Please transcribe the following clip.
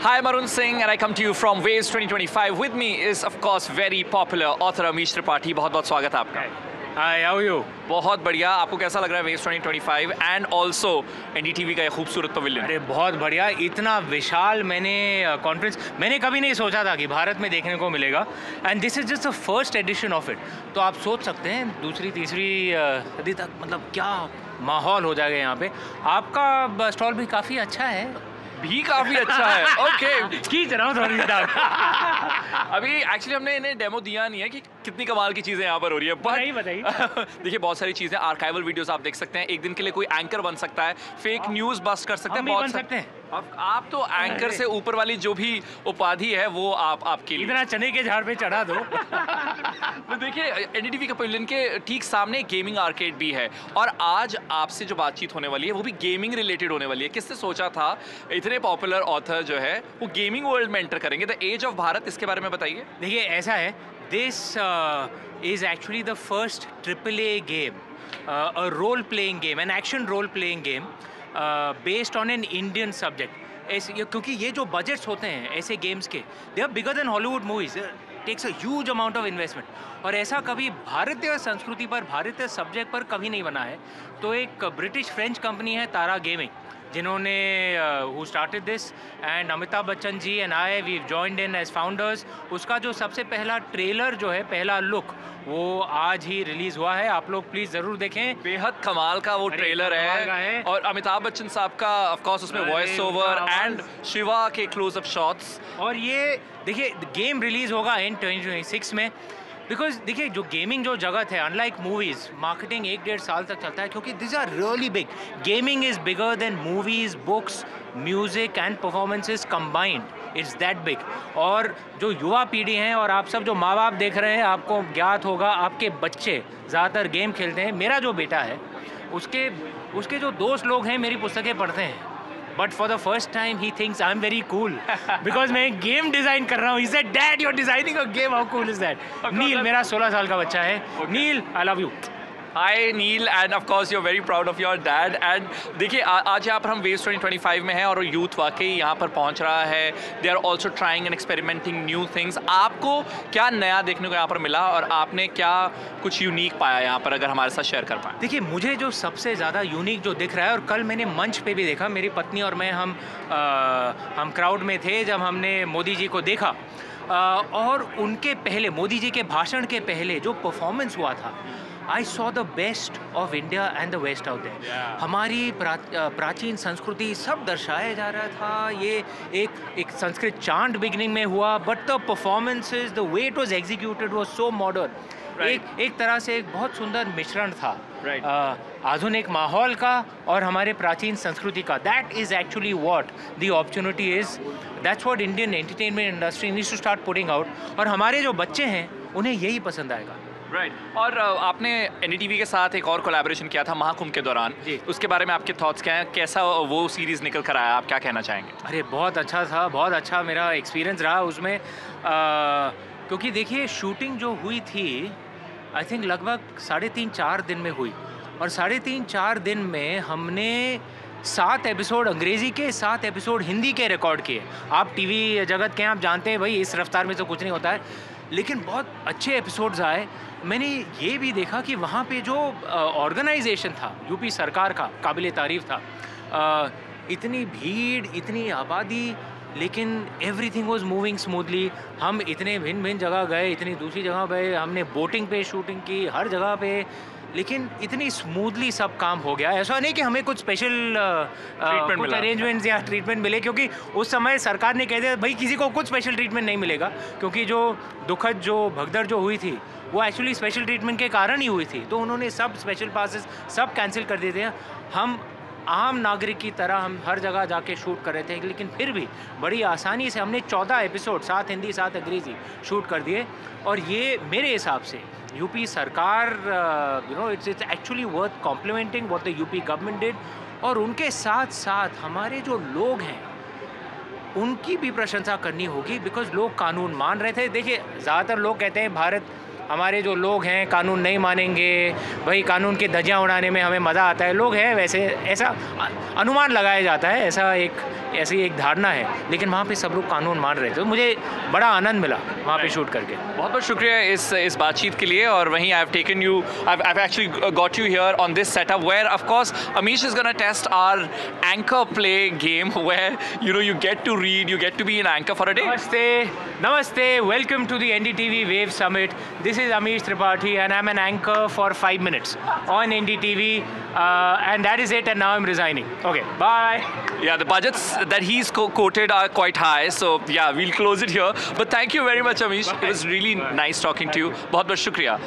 Hi, I'm Arun Singh and I come to you from Waves 2025. With me is, of course, very popular author Amish Tripathi. बहुत बहुत स्वागत है आपका. Hi, how are you? बहुत बढ़िया. आपको कैसा लग रहा है Waves 2025 and also NDTV का ये खूबसूरत पवेलियन? अरे बहुत बढ़िया. इतना विशाल कॉन्फ्रेंस मैंने कभी नहीं सोचा था कि भारत में देखने को मिलेगा. And this is just the first edition of it. तो आप सोच सकते हैं दूसरी तीसरी सदी तक मतलब क्या माहौल हो जाएगा यहाँ पे. आपका स्टॉल भी काफ़ी अच्छा है. भी काफी अच्छा है. ओके. खींच रहा हूँ थोड़ी अभी एक्चुअली हमने इन्हें डेमो दिया नहीं है कि कितनी कमाल की चीजें यहाँ पर हो रही है. बताइए. देखिए बहुत सारी चीजें आर्काइवल वीडियोस आप देख सकते हैं. एक दिन के लिए कोई एंकर बन सकता है, फेक न्यूज बस्ट कर सकते हैं. बहुत बन सकते हैं. आप तो एंकर से ऊपर वाली जो भी उपाधि है वो आपके लिए. इतना चने के झाड़ पे चढ़ा दो. तो देखिए एनडीटीवी के पवेलियन के ठीक सामने गेमिंग आर्केड भी है और आज आपसे जो बातचीत होने वाली है वो भी गेमिंग रिलेटेड होने वाली है. किसने सोचा था इतने पॉपुलर ऑथर जो है वो गेमिंग वर्ल्ड में एंटर करेंगे. द एज ऑफ भारत, इसके बारे में बताइए. देखिए ऐसा है, this is actually the first AAA game, a role playing game, an action role playing game based on an Indian subject. ऐसे क्योंकि ये जो बजट्स होते हैं ऐसे गेम्स के, they are bigger than Hollywood movies. Takes a huge amount of investment. और ऐसा कभी भारतीय संस्कृति पर, भारतीय सब्जेक्ट पर कभी नहीं बना है. तो एक ब्रिटिश फ्रेंच कंपनी है तारा गेमिंग, जिन्होंने who started this, and Amitabh Bachchan ji and I we joined in as founders. उसका जो सबसे पहला ट्रेलर जो है, पहला लुक, वो आज ही रिलीज हुआ है. आप लोग प्लीज जरूर देखें. बेहद कमाल का वो ट्रेलर है. और अमिताभ बच्चन साहब का ऑफ कोर्स उसमें वॉइस ओवर एंड शिवा के क्लोजअप शॉट्स. और ये देखिए गेम रिलीज होगा इन 2026 में. बिकॉज देखिए जो गेमिंग जो जगत है, अनलाइक मूवीज, मार्केटिंग 1-1.5 साल तक चलता है क्योंकि this are really big. Gaming is bigger than movies, books, music and performances combined. It's that big. और जो युवा पीढ़ी हैं और आप सब जो माँ बाप देख रहे हैं, आपको ज्ञात होगा आपके बच्चे ज़्यादातर गेम खेलते हैं. मेरा जो बेटा है उसके जो दोस्त लोग हैं मेरी पुस्तकें पढ़ते हैं. But for the first time he thinks I'm very cool because मैं गेम डिज़ाइन कर रहा हूँ. He said, Dad, you're designing a game. How cool is that? नील मेरा 16 साल का बच्चा है. नील, I love you. Hi Neil, and of course you're very proud of your dad. And देखिए आज यहाँ पर हम Waves 2025 में हैं और यूथ वाकई यहाँ पर पहुँच रहा है. They are also trying and experimenting new things. आपको क्या नया देखने को यहाँ पर मिला और आपने क्या कुछ यूनिक पाया यहाँ पर, अगर हमारे साथ शेयर कर पाए? देखिए मुझे जो सबसे ज़्यादा यूनिक जो दिख रहा है, और कल मैंने मंच पे भी देखा, मेरी पत्नी और मैं हम क्राउड में थे जब हमने मोदी जी को देखा. और उनके पहले, मोदी जी के भाषण के पहले जो परफॉर्मेंस हुआ था, I saw the best of India and the West out there. हमारी प्राचीन संस्कृति सब दर्शाया जा रहा था. ये एक संस्कृत चांट बिगनिंग में हुआ, but the performances, the way it was executed was so modern. एक तरह से एक बहुत सुंदर मिश्रण था आधुनिक माहौल का और हमारे प्राचीन संस्कृति का. That is actually what the opportunity is. That's what Indian entertainment industry needs to start putting out. और हमारे जो बच्चे हैं उन्हें यही पसंद आएगा. राइट. और आपने एनडीटीवी के साथ एक और कोलैबोरेशन किया था महाकुंभ के दौरान. उसके बारे में आपके थॉट्स क्या हैं? कैसा वो सीरीज़ निकल कर आया? आप क्या कहना चाहेंगे? अरे बहुत अच्छा था, बहुत अच्छा मेरा एक्सपीरियंस रहा उसमें. क्योंकि देखिए शूटिंग जो हुई थी आई थिंक लगभग 3.5-4 दिन में हुई. और 3.5-4 दिन में हमने 7 एपिसोड अंग्रेज़ी के, 7 एपिसोड हिंदी के रिकॉर्ड किए. आप टीवी जगत के, आप जानते हैं भाई इस रफ्तार में तो कुछ नहीं होता है, लेकिन बहुत अच्छे एपिसोड्स आए. मैंने ये भी देखा कि वहाँ पे जो ऑर्गेनाइजेशन था यूपी सरकार का, काबिल तारीफ़ था. इतनी भीड़, इतनी आबादी, लेकिन एवरीथिंग वाज मूविंग स्मूथली. हम इतने भिन्न भिन्न जगह गए, इतनी दूसरी जगह गए, हमने बोटिंग पे शूटिंग की, हर जगह पे, लेकिन इतनी स्मूथली सब काम हो गया. ऐसा नहीं कि हमें कुछ स्पेशल कुछ अरेंजमेंट्स या ट्रीटमेंट मिले, क्योंकि उस समय सरकार ने कह दिया भाई किसी को कुछ स्पेशल ट्रीटमेंट नहीं मिलेगा. क्योंकि जो दुखद, जो भगदड़ जो हुई थी वो एक्चुअली स्पेशल ट्रीटमेंट के कारण ही हुई थी. तो उन्होंने सब स्पेशल पासेस सब कैंसिल कर दिए थे. हम आम नागरिक की तरह हम हर जगह जाके शूट कर रहे थे, लेकिन फिर भी बड़ी आसानी से हमने 14 एपिसोड, 7 हिंदी 7 अंग्रेज़ी शूट कर दिए. और ये मेरे हिसाब से यूपी सरकार, it's actually worth complimenting what the UP government did. और उनके साथ साथ हमारे जो लोग हैं उनकी भी प्रशंसा करनी होगी, बिकॉज लोग कानून मान रहे थे. देखिए ज़्यादातर लोग कहते हैं भारत हमारे जो लोग हैं कानून नहीं मानेंगे, भाई कानून की धज्जियाँ उड़ाने में हमें मज़ा आता है, लोग हैं वैसे, ऐसा अनुमान लगाया जाता है, ऐसी एक धारणा है, लेकिन वहाँ पे सब लोग कानून मान रहे थे, तो मुझे बड़ा आनंद मिला वहाँ पे शूट करके। बहुत बहुत शुक्रिया इस बातचीत के लिए। और वहीं I have taken you, I have actually got you here on this setup where of course Amish is gonna test our anchor play game where you get to read, you get to be an anchor for a day. Namaste, welcome to the NDTV Wave Summit. This is Amish Tripathi and I'm an anchor for 5 minutes on NDTV and that is it, and now I'm resigning. Okay, bye. Yeah, the budgets that he's quoted are quite high, so yeah, we'll close it here. But thank you very much, Amish. It was really nice talking to you. बहुत बहुत शुक्रिया.